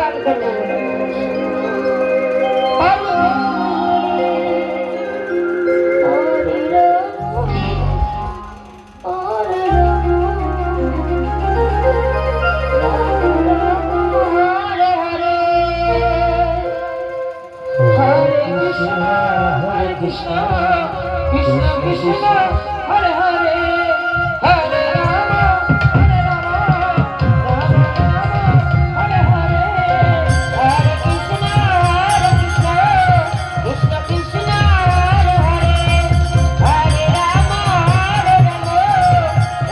গান করবো। Krishna Krishna Krishna Hare Hare Hare Rama Hare Rama Rama Rama Hare Hare Hare Krishna Krishna Krishna Hare Hare Hare Rama Hare Rama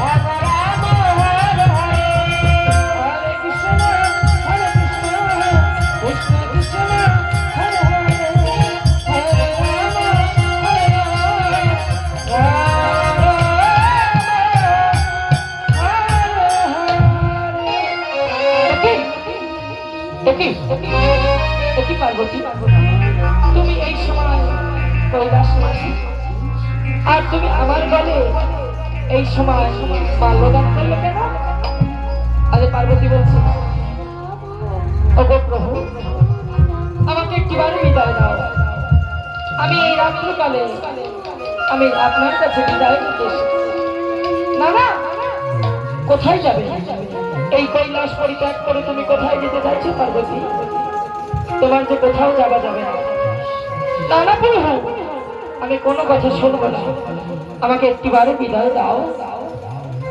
Rama Rama Hare Hare Hare Krishna Krishna Krishna Hare Hare Parvati, তুমি এই সময় কৈলাস মাসি আর তুমি আমার বলে এই সময় মাল্যদান করলে কেন? আরে পার্বতী বলছি, ওগো প্রভু, আমাকে একটিবারে বিদায় দাও। আমি এই রাত্রিকালে আমি আপনার কাছে বিদায় নিতে এসেছি। না না, কোথায় যাবে? এই কৈলাস পরিত্যাগ করে তুমি কোথায় যেতে চাইছো পার্বতী? তোমার যে কোথাও যাওয়া যাবে না। না না প্রভু, আমি কোনো কথা শুনবো না, আমাকে একটিবারে বিদায় দাও।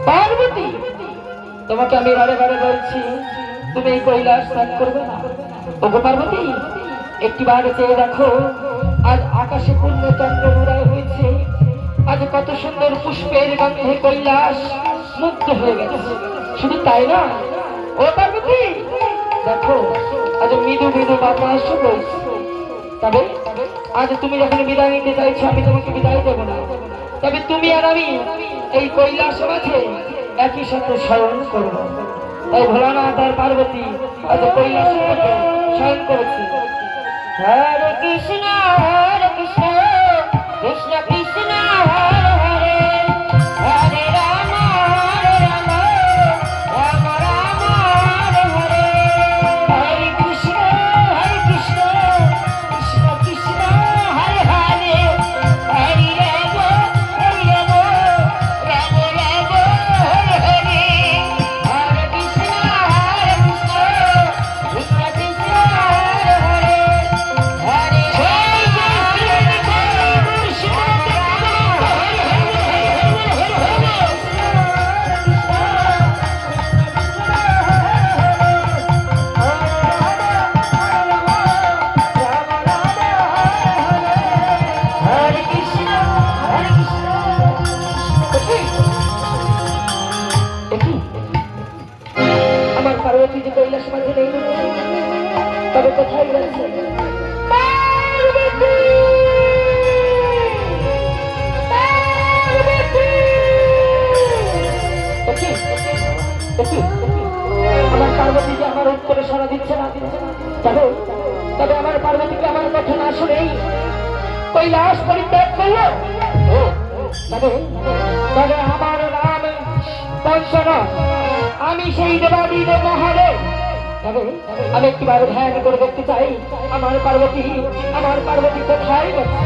পার্বতী, তোমাকে আমি বারে বারে বলছি তুমি এই কৈলাস ত্যাগ করবে না। ওগো পার্বতী, একটিবারে চেয়ে দেখো, আজ আকাশে পূর্ণ চন্দ্র উদয় হয়েছে। আজ কত সুন্দর পুষ্পের গন্ধে কৈলাস মুগ্ধ হয়ে গেছে। শুধু তাই না, ও পার্বতী দেখো, আজ মৃদু মৃদু বাতাস বইছে। তবে আজ তুমি যখন বিদায় নিতে চাইছো, আমি তোমাকে বিদায় দেবো না। তবে তুমি আর আমি এই কৈলাস মাঝে একই সাথে শয়ন করবো। তাই ভোলানাথ আর পার্বতী আজ কৈলাস শয়ন করেছে। হরে কৃষ্ণ কৃষ্ণ কৃষ্ণ হরে হরে হরে রাম রাম রাম রাম হরে হরে হরে কৃষ্ণ কৃষ্ণ কৃষ্ণ হরে হরে হরে রাম রাম রাম রাম হরে হরে হরে কৃষ্ণ কৃষ্ণ কৃষ্ণ হরে হরে হরে আমার পার্বতী যে কৈলাস মাঝে নেই, তবে কোথায় গেছে? আমার পার্বতী যে আমার উত্তরে সাড়া দিচ্ছে না, তবে আমার পার্বতীকে আমার কথা না শুনেই কৈলাস পরিত্যাগ করলো। তবে আমার নাম পঞ্চনা, আমি সেই দেবাদিদেব মহাদেব। আমি একটিবার ধ্যান করে দেখতে চাই আমার পার্বতী কোথায় গেছে।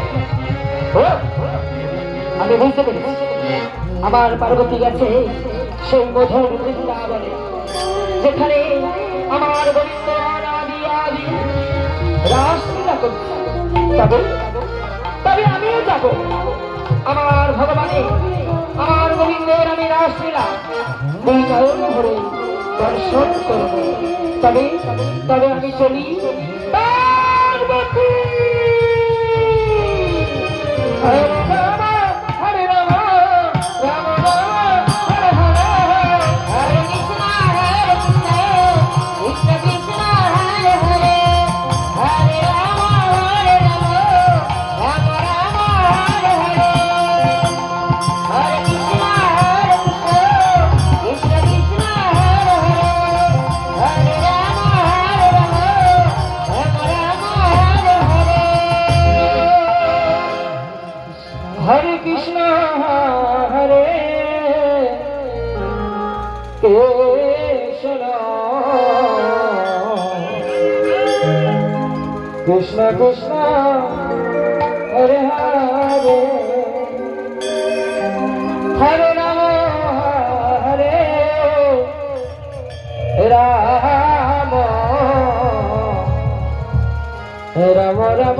আমি বুঝতে পেরেছি, আমার পার্বতী গেছে সেই মধুর বৃন্দাবনে, যেখানে আমার গোবিন্দ আদি আদি রাসলীলা করছে। তবে আমিও যাব, আমার ভগবানের আমার গোবিন্দের আমি রাসলীলা দুই নয়ন ভরে দর্শন করব। তবে আমি চলি। পার্বতী হরে রাম হরে রাম রাম রাম হরে হরে হরে কৃষ্ণ কৃষ্ণ কৃষ্ণ হরে হরে হরে রাম রাম রাম হরে হরে হরে কৃষ্ণ কৃষ্ণ কৃষ্ণ হরে হরে হরে রাম রাম রাম রাম হরে হরে। কৃষ্ণ কৃষ্ণ হরে হরে হরে রাম হরে রাম রাম রাম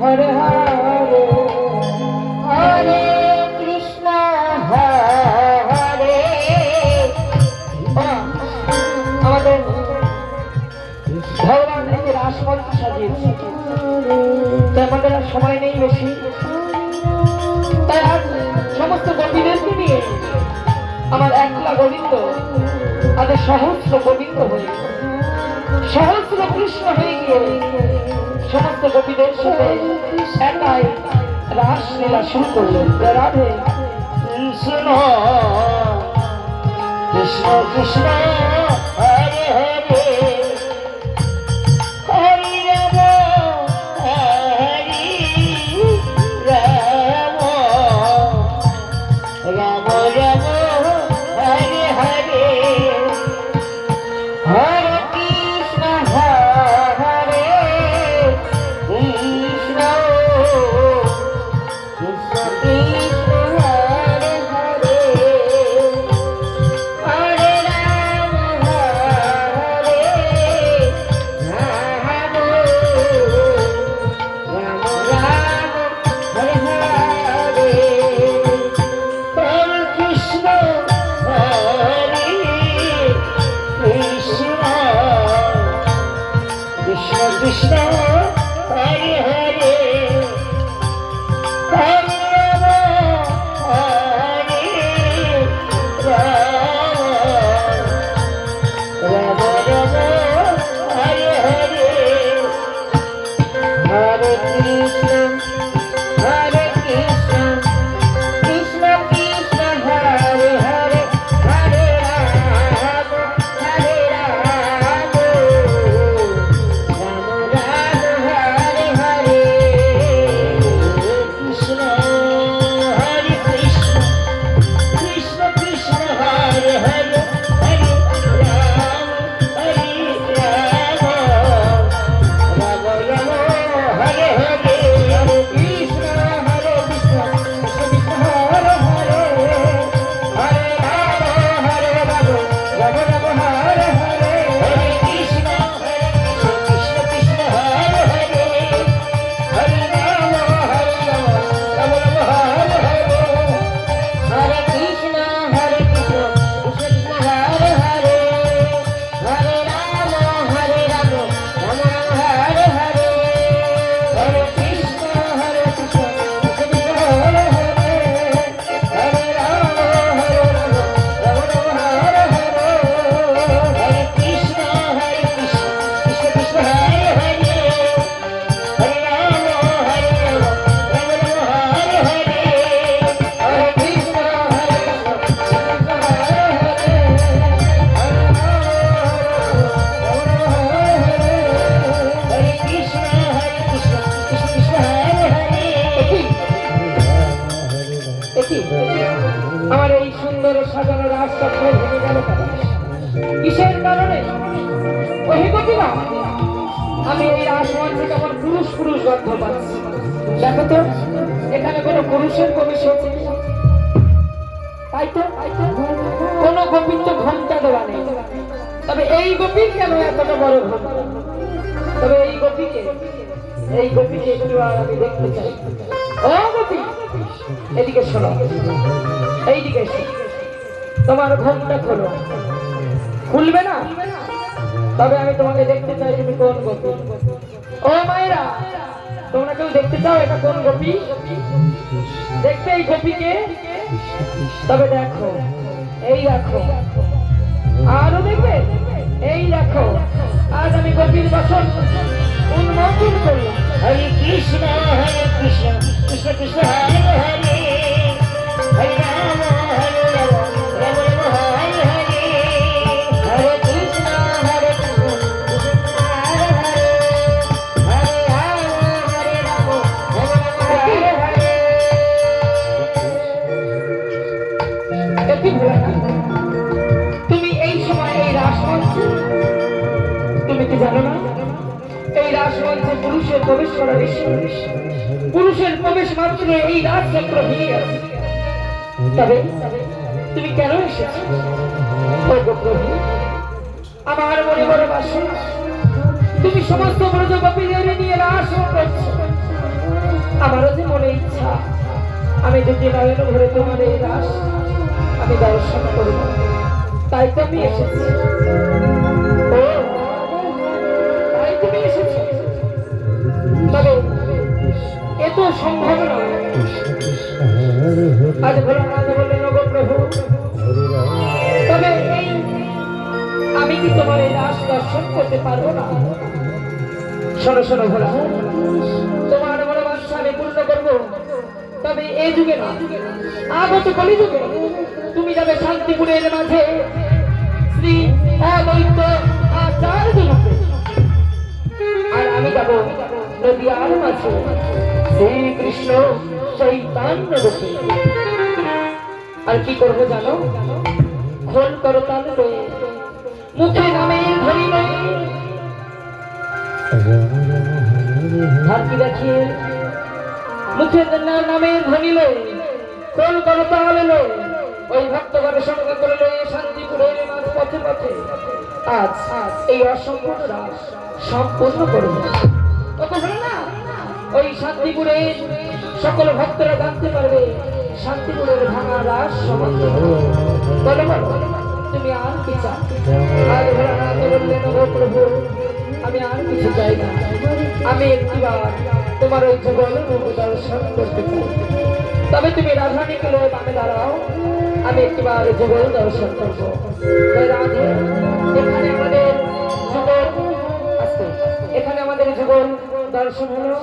হরে হরে হরে কৃষ্ণ হরে আমাদের ভগবান এই রাসমঞ্চ সাজিয়েছে, তাই আমাদের আর সময় নেই বেশি। তাই আজ সমস্ত গোপীদেরকে নিয়ে আমার একলা গোবিন্দ আজ সহস্র গোবিন্দ হয়ে সহস্র কৃষ্ণ হয়ে গিয়ে সমস্ত গোপীদের সাথে একাই রাসলীলা শুরু করলেন। রাধে কৃষ্ণ কৃষ্ণ কৃষ্ণ হরে হরে কৃষ্ণ হরে হরে হরে রাম হরে রাম রাম রাম হরে হরে হরে কৃষ্ণ কৃষ্ণ কৃষ্ণ হরে হরে হরে রাম আমার এই সুন্দর সাজানো রাস্তা ভেঙে গেল কিসের কারণে? আমি এই রাসমঞ্চ থেকে আমার পুরুষ পুরুষ গন্ধ পাচ্ছি। দেখো তো এখানে কোনো পুরুষের প্রবেশ হচ্ছে, তাই তো কোনো গোপীর তো ঘন্টা দেওয়া নেই। তবে এই গোপী কেন এতটা বড় ঘন্টা? তবে এই গোপীকে একটু আর আমি দেখতে চাই। ও গোপী, এদিকে শোনো, এইদিকে এসো। তোমার ঘোমটা খোলো। খুলবে না? তবে আমি তোমাকে দেখতে চাই তুমি কোন গোপী। ও মায়েরা, তোমরা কেউ দেখতে চাও এটা কোন গোপী? দেখবে এই গোপীকে? তবে দেখো, এই দেখো, আরো দেখবে, এই দেখো। আজ আমি গোপীর বসন উন্মোচন করলাম। হরে কৃষ্ণ কৃষ্ণ কৃষ্ণ হরে হরে হরে রাম হরে রাম রাম রাম হরে হরে হরে কৃষ্ণ হরে কৃষ্ণ হরে হরে হরে রাম হরে রাম রাম রাম হরে হরে। তুমি এই সময় এই রাসমঞ্চে তুমি কি জানো না এই এই রাসমঞ্চে পুরুষের প্রবেশ করা নিষেধ। পুরুষের প্রবেশ মাত্র এই রাজচক্র ভেঙে গেছে। তবে তুমি কেন এসেছো? প্রভু, আমার মনে বড় বাসনা, তুমি সমস্ত ব্রজগোপীদের নিয়ে রাস করছো। আমারও যে মনে ইচ্ছা, আমি যদি নয়ন ভরে তোমার এই রাস আমি দর্শন করব। তাই তো আমি এসেছি। ও, তাই তুমি এসেছো। তবে এ তো সম্ভব নয়। আজ ভোলানাথ বললেন, ওগো প্রভু, তবে আমি কি তোমার এই রাস দর্শন করতে পারবো না? শোনো শোনো ভোলা, তোমার মনে বাসনা আমি পূর্ণ করবো। তবে এই যুগে না, আগত কলিযুগে তুমি যাবে শান্তিপুরের মাঝে শ্রী অদ্বৈত আচার্য রূপে, আর আমি যাব নদিয়ার মাঝে শ্রীকৃষ্ণ চৈতন্য রূপে। আর কি করবো জানো? খোল করতাল লয়ে, মুখে নামের ধ্বনি লয়ে, ধারকি দেখিয়ে মুখে নামের ধ্বনি লয়ে, খোল করতাল লয়ে, ওই ভক্তগণের সঙ্গে করে লয়ে শান্তিপুরের মাঝ পথে পথে আজ এই অসম্পূর্ণ রাস সম্পূর্ণ করবো। কত হলো না? ওই শান্তিপুরের সকল ভক্তরা জানতে পারবে শান্তিপুরের ভাঙা রাস সমাপ্ত। বলো বলো, তুমি আর কি চাও? আর ভোলানাথ বললেন, ও প্রভু, আমি আর কিছু চাই না। আমি একটিবার তোমার ওই যুগল রূপ দর্শন করতে চাই। তবে তুমি রাধানীকে লয়ে বামে দাঁড়াও, আমি একটিবার যুগল দর্শন করবো। রাধে, এখানে আমাদের যুগল আসতে, এখানে আমাদের যুগল দর্শন হলো।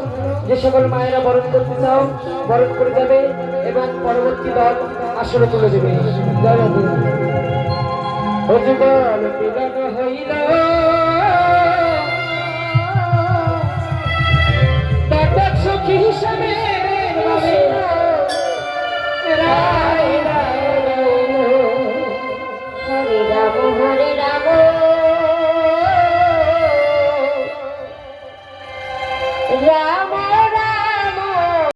যে সকল মায়েরা বরণ করতে চাও বরণ করে যাবে এবং পরবর্তী দল আসরে তুলে দেবে। জয় রাধে। ও যুগল মিলন হইল, সখী হিসাবে